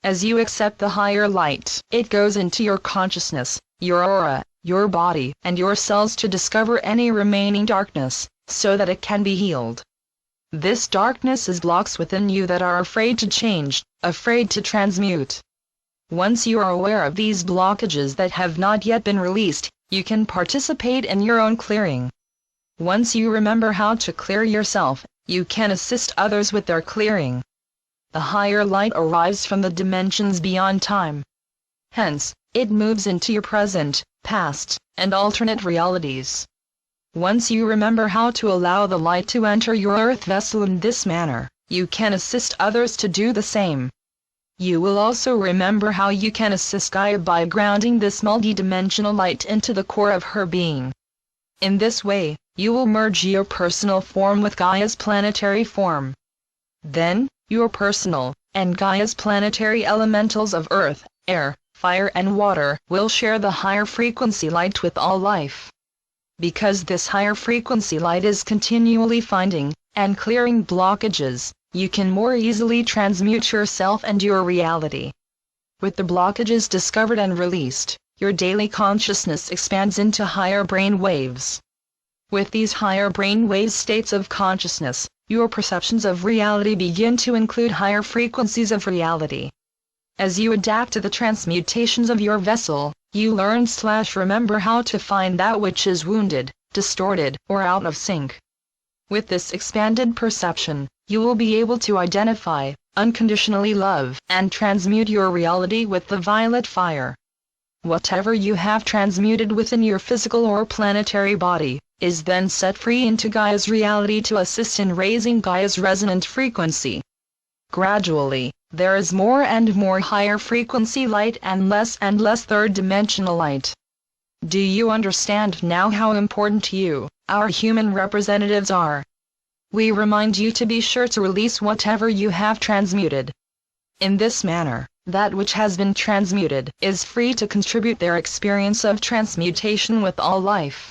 As you accept the higher light, it goes into your consciousness, your aura, your body, and your cells to discover any remaining darkness, so that it can be healed. This darkness is blocks within you that are afraid to change, afraid to transmute. Once you are aware of these blockages that have not yet been released, you can participate in your own clearing. Once you remember how to clear yourself, you can assist others with their clearing. The higher light arrives from the dimensions beyond time. Hence, it moves into your present, past, and alternate realities. Once you remember how to allow the light to enter your earth vessel in this manner, you can assist others to do the same. You will also remember how you can assist Gaia by grounding this multi-dimensional light into the core of her being. In this way, you will merge your personal form with Gaia's planetary form. Then, your personal, and Gaia's planetary elementals of earth, air, fire and water will share the higher frequency light with all life. Because this higher frequency light is continually finding and clearing blockages, you can more easily transmute yourself and your reality. With the blockages discovered and released, your daily consciousness expands into higher brain waves. With these higher brain wave states of consciousness, your perceptions of reality begin to include higher frequencies of reality. As you adapt to the transmutations of your vessel, you learn/remember how to find that which is wounded, distorted, or out of sync. With this expanded perception, you will be able to identify, unconditionally love, and transmute your reality with the violet fire. Whatever you have transmuted within your physical or planetary body, is then set free into Gaia's reality to assist in raising Gaia's resonant frequency. Gradually, there is more and more higher frequency light and less third-dimensional light. Do you understand now how important you, our human representatives, are? We remind you to be sure to release whatever you have transmuted. In this manner, that which has been transmuted is free to contribute their experience of transmutation with all life.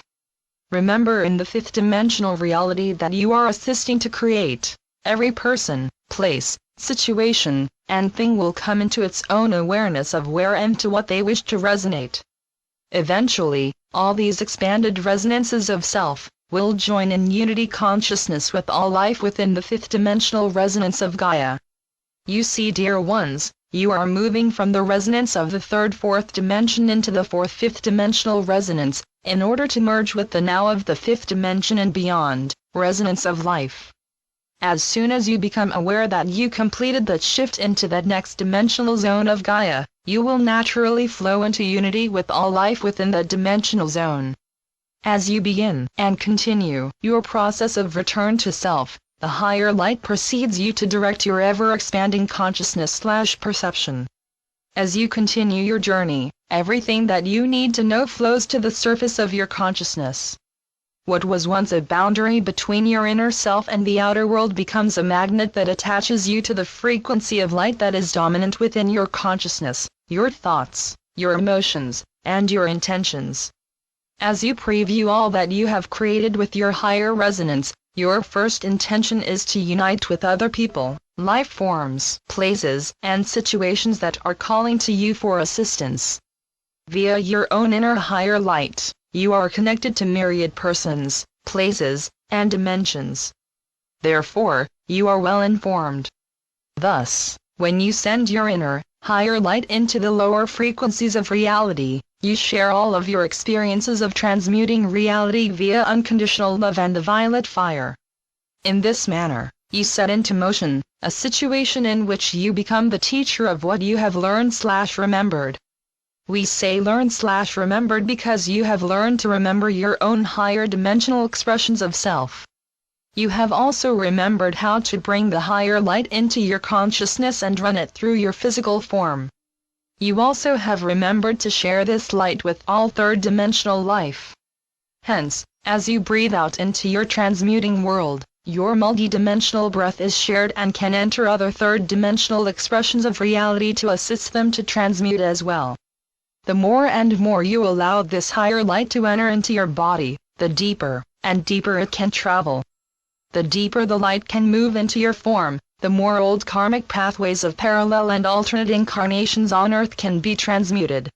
Remember in the fifth-dimensional reality that you are assisting to create. Every person, place, situation, and thing will come into its own awareness of where and to what they wish to resonate. Eventually, all these expanded resonances of self will join in unity consciousness with all life within the fifth-dimensional resonance of Gaia. You see, dear ones, you are moving from the resonance of the third-fourth dimension into the fourth-fifth-dimensional resonance, in order to merge with the now of the fifth dimension and beyond, resonance of life. As soon as you become aware that you completed that shift into that next dimensional zone of Gaia, you will naturally flow into unity with all life within that dimensional zone. As you begin and continue your process of return to self, the higher light precedes you to direct your ever-expanding consciousness/perception. As you continue your journey, everything that you need to know flows to the surface of your consciousness. What was once a boundary between your inner self and the outer world becomes a magnet that attaches you to the frequency of light that is dominant within your consciousness, your thoughts, your emotions, and your intentions. As you preview all that you have created with your higher resonance, your first intention is to unite with other people, life forms, places, and situations that are calling to you for assistance. Via your own inner higher light, you are connected to myriad persons, places, and dimensions. Therefore, you are well informed. Thus, when you send your inner, higher light into the lower frequencies of reality, you share all of your experiences of transmuting reality via unconditional love and the violet fire. In this manner, you set into motion a situation in which you become the teacher of what you have learned/remembered. We say learned/remembered because you have learned to remember your own higher dimensional expressions of self. You have also remembered how to bring the higher light into your consciousness and run it through your physical form. You also have remembered to share this light with all third-dimensional life. Hence, as you breathe out into your transmuting world, your multidimensional breath is shared and can enter other third-dimensional expressions of reality to assist them to transmute as well. The more and more you allow this higher light to enter into your body, the deeper and deeper it can travel. The deeper the light can move into your form, the more old karmic pathways of parallel and alternate incarnations on Earth can be transmuted.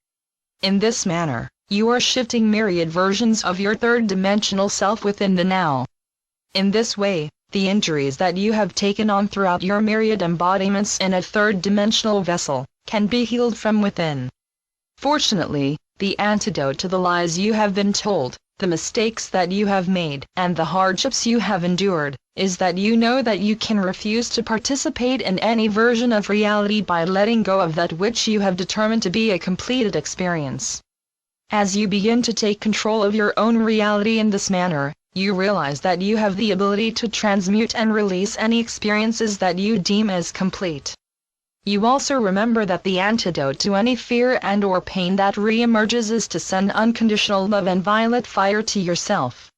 In this manner, you are shifting myriad versions of your third-dimensional self within the now. In this way, the injuries that you have taken on throughout your myriad embodiments in a third-dimensional vessel, can be healed from within. Fortunately, the antidote to the lies you have been told, the mistakes that you have made, and the hardships you have endured, is that you know that you can refuse to participate in any version of reality by letting go of that which you have determined to be a completed experience. As you begin to take control of your own reality in this manner, you realize that you have the ability to transmute and release any experiences that you deem as complete. You also remember that the antidote to any fear and/or pain that re-emerges is to send unconditional love and violet fire to yourself.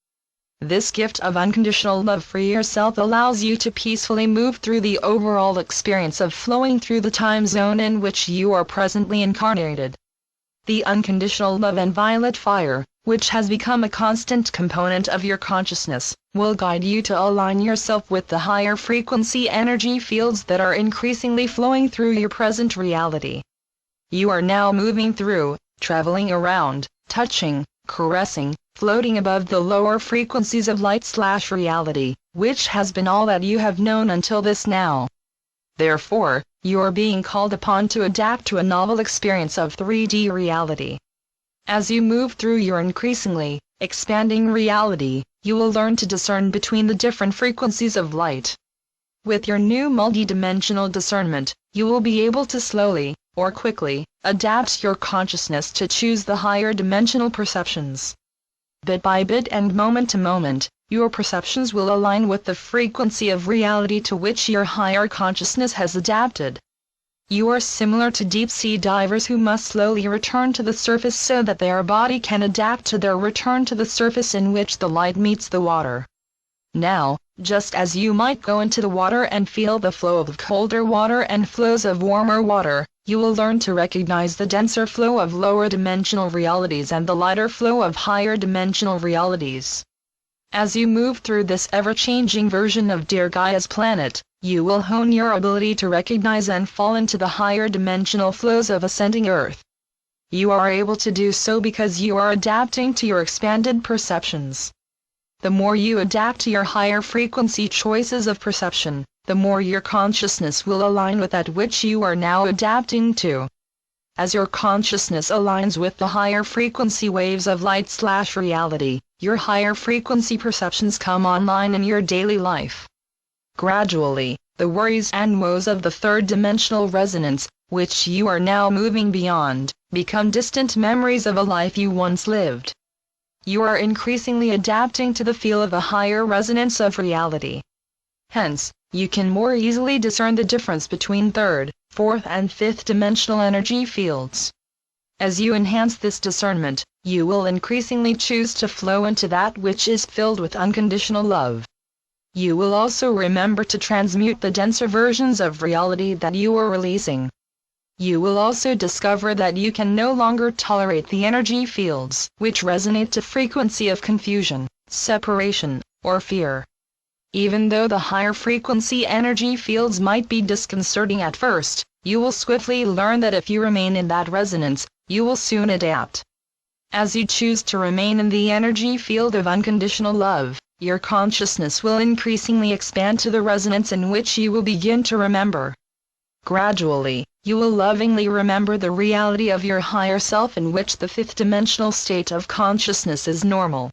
This gift of unconditional love for yourself allows you to peacefully move through the overall experience of flowing through the time zone in which you are presently incarnated. The unconditional love and violet fire, which has become a constant component of your consciousness, will guide you to align yourself with the higher frequency energy fields that are increasingly flowing through your present reality. You are now moving through, traveling around, touching, caressing, floating above the lower frequencies of light/reality, which has been all that you have known until this now. Therefore, you are being called upon to adapt to a novel experience of 3D reality. As you move through your increasingly expanding reality, you will learn to discern between the different frequencies of light. With your new multidimensional discernment, you will be able to slowly, or quickly, adapt your consciousness to choose the higher dimensional perceptions. Bit by bit and moment to moment, your perceptions will align with the frequency of reality to which your higher consciousness has adapted. You are similar to deep-sea divers who must slowly return to the surface so that their body can adapt to their return to the surface in which the light meets the water. Now, just as you might go into the water and feel the flow of colder water and flows of warmer water, you will learn to recognize the denser flow of lower dimensional realities and the lighter flow of higher dimensional realities. As you move through this ever-changing version of Dear Gaia's planet, you will hone your ability to recognize and fall into the higher dimensional flows of ascending Earth. You are able to do so because you are adapting to your expanded perceptions. The more you adapt to your higher frequency choices of perception, the more your consciousness will align with that which you are now adapting to. As your consciousness aligns with the higher frequency waves of light/reality, your higher frequency perceptions come online in your daily life. Gradually, the worries and woes of the third-dimensional resonance, which you are now moving beyond, become distant memories of a life you once lived. You are increasingly adapting to the feel of a higher resonance of reality. Hence, you can more easily discern the difference between third, fourth and fifth dimensional energy fields. As you enhance this discernment, you will increasingly choose to flow into that which is filled with unconditional love. You will also remember to transmute the denser versions of reality that you are releasing. You will also discover that you can no longer tolerate the energy fields which resonate to frequency of confusion, separation, or fear. Even though the higher frequency energy fields might be disconcerting at first, you will swiftly learn that if you remain in that resonance, you will soon adapt. As you choose to remain in the energy field of unconditional love, your consciousness will increasingly expand to the resonance in which you will begin to remember. Gradually, you will lovingly remember the reality of your higher self in which the fifth-dimensional state of consciousness is normal.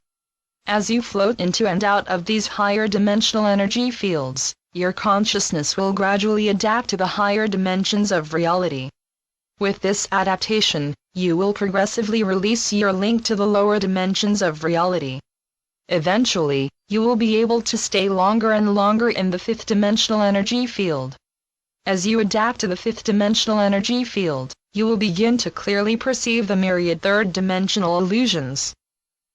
As you float into and out of these higher dimensional energy fields, your consciousness will gradually adapt to the higher dimensions of reality. With this adaptation, you will progressively release your link to the lower dimensions of reality. Eventually, you will be able to stay longer and longer in the fifth-dimensional energy field. As you adapt to the fifth-dimensional energy field, you will begin to clearly perceive the myriad third-dimensional illusions.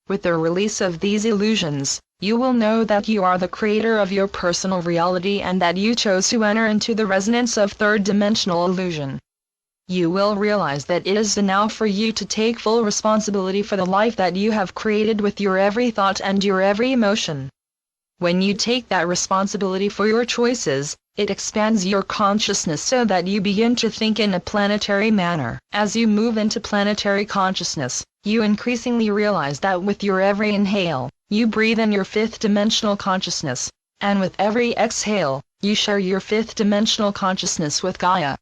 With the release of these illusions, you will know that you are the creator of your personal reality and that you chose to enter into the resonance of third-dimensional illusion. You will realize that it is now for you to take full responsibility for the life that you have created with your every thought and your every emotion. When you take that responsibility for your choices, it expands your consciousness so that you begin to think in a planetary manner. As you move into planetary consciousness, you increasingly realize that with your every inhale, you breathe in your fifth-dimensional consciousness, and with every exhale, you share your fifth-dimensional consciousness with Gaia.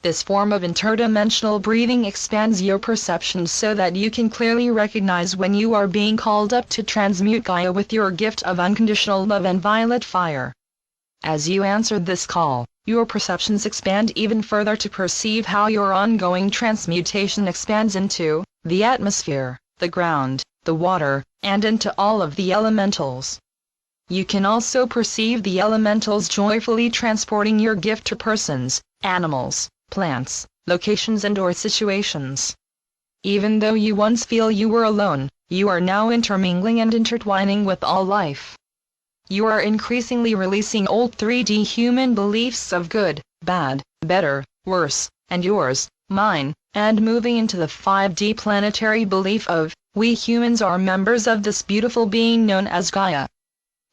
This form of interdimensional breathing expands your perception so that you can clearly recognize when you are being called up to transmute Gaia with your gift of unconditional love and violet fire. As you answer this call, your perceptions expand even further to perceive how your ongoing transmutation expands into the atmosphere, the ground, the water, and into all of the elementals. You can also perceive the elementals joyfully transporting your gift to persons, animals, plants, locations and/or situations. Even though you once feel you were alone, you are now intermingling and intertwining with all life. You are increasingly releasing old 3D human beliefs of good, bad, better, worse, and yours, mine, and moving into the 5D planetary belief of, we humans are members of this beautiful being known as Gaia.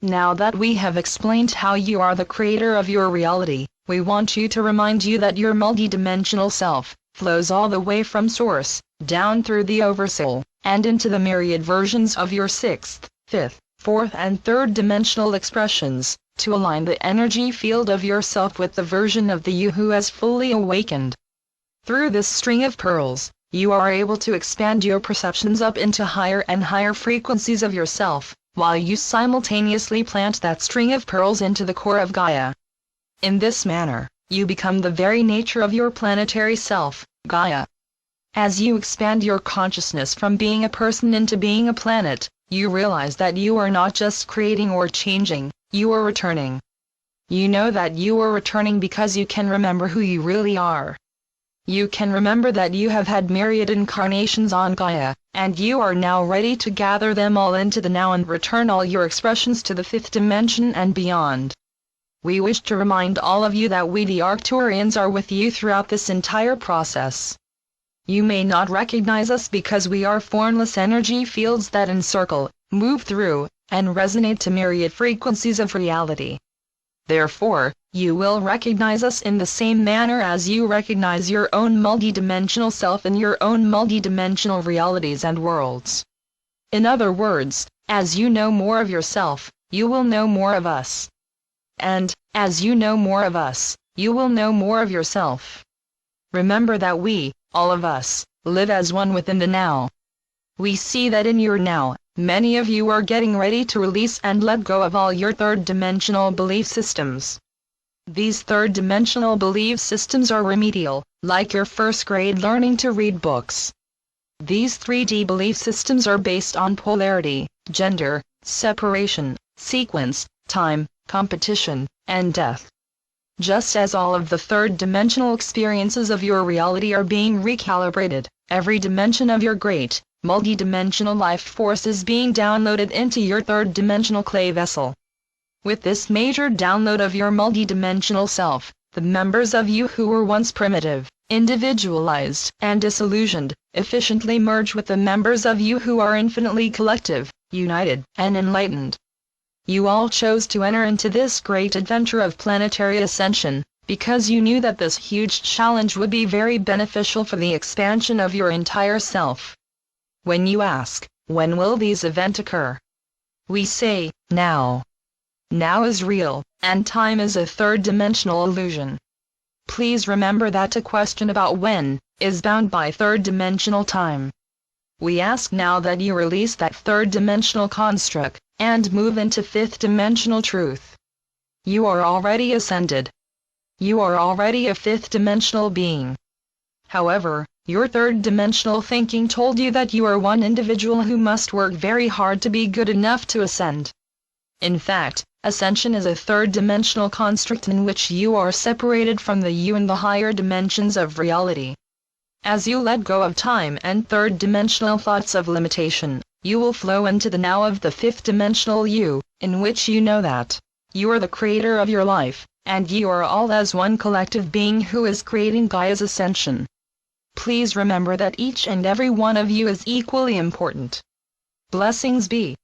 Now that we have explained how you are the creator of your reality, we want you to remind you that your multidimensional self flows all the way from source, down through the oversoul, and into the myriad versions of your sixth, fifth, fourth and third dimensional expressions, to align the energy field of yourself with the version of the you who has fully awakened. Through this string of pearls, you are able to expand your perceptions up into higher and higher frequencies of yourself, while you simultaneously plant that string of pearls into the core of Gaia. In this manner, you become the very nature of your planetary self, Gaia. As you expand your consciousness from being a person into being a planet, you realize that you are not just creating or changing, you are returning. You know that you are returning because you can remember who you really are. You can remember that you have had myriad incarnations on Gaia, and you are now ready to gather them all into the now and return all your expressions to the fifth dimension and beyond. We wish to remind all of you that we the Arcturians are with you throughout this entire process. You may not recognize us because we are formless energy fields that encircle, move through, and resonate to myriad frequencies of reality. Therefore, you will recognize us in the same manner as you recognize your own multidimensional self in your own multidimensional realities and worlds. In other words, as you know more of yourself, you will know more of us. And, as you know more of us, you will know more of yourself. Remember that we, all of us, live as one within the now. We see that in your now, many of you are getting ready to release and let go of all your third-dimensional belief systems. These third-dimensional belief systems are remedial, like your first-grade learning to read books. These 3D belief systems are based on polarity, gender, separation, sequence, time, competition, and death. Just as all of the third-dimensional experiences of your reality are being recalibrated, every dimension of your great, multidimensional life force is being downloaded into your third-dimensional clay vessel. With this major download of your multidimensional self, the members of you who were once primitive, individualized, and disillusioned, efficiently merge with the members of you who are infinitely collective, united, and enlightened. You all chose to enter into this great adventure of planetary ascension, because you knew that this huge challenge would be very beneficial for the expansion of your entire self. When you ask, when will these events occur? We say, now. Now is real, and time is a third-dimensional illusion. Please remember that a question about when is bound by third-dimensional time. We ask now that you release that third-dimensional construct, and move into fifth-dimensional truth. You are already ascended. You are already a fifth-dimensional being. However, your third-dimensional thinking told you that you are one individual who must work very hard to be good enough to ascend. In fact, ascension is a third-dimensional construct in which you are separated from the you in the higher dimensions of reality. As you let go of time and third-dimensional thoughts of limitation, you will flow into the now of the fifth-dimensional you, in which you know that you are the creator of your life, and you are all as one collective being who is creating Gaia's ascension. Please remember that each and every one of you is equally important. Blessings be.